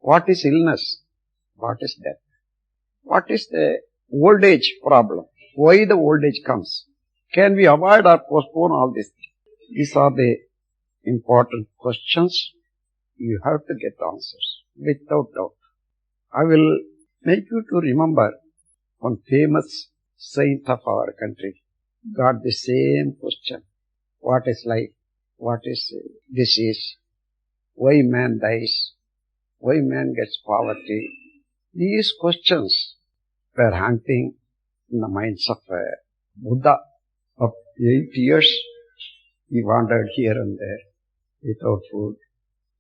What is illness? What is death? What is the old age problem? Why the old age comes? Can we avoid or postpone all this? These are the important questions. You have to get answers without doubt. I will make you to remember one famous saint of our country got the same question. What is life? What is disease? Why man dies? Why man gets poverty? These questions were haunting in the minds of Buddha. Of 8 years, he wandered here and there without food.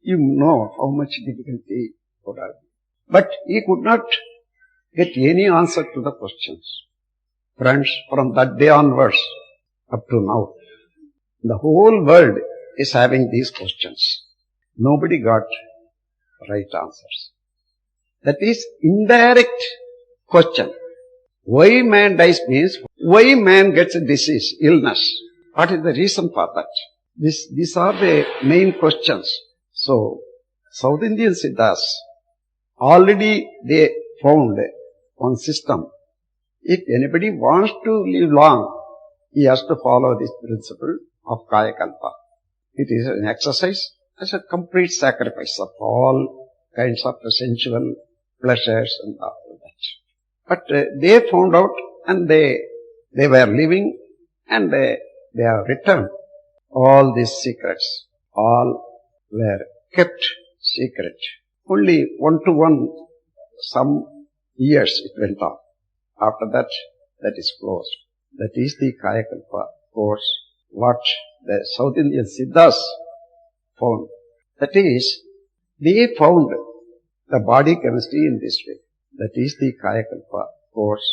You know how much difficulty would have. But he could not get any answer to the questions. Friends, from that day onwards, up to now, the whole world is having these questions. Nobody got right answers. That is indirect question. Why man dies means why man gets a disease, illness. What is the reason for that? These are the main questions. So, South Indian Siddhas, already they found one system. If anybody wants to live long, he has to follow this principle of Kayakalpa. It is an exercise as a complete sacrifice of all kinds of sensual pleasures and all that. But they found out and they were living and they have returned. All these secrets, all were kept secret. Only 1-to-1, some years it went on. After that, that is closed. That is the Kayakalpa course, what the South Indian Siddhas found. That is, they found the body chemistry in this way. That is the Kayakalpa course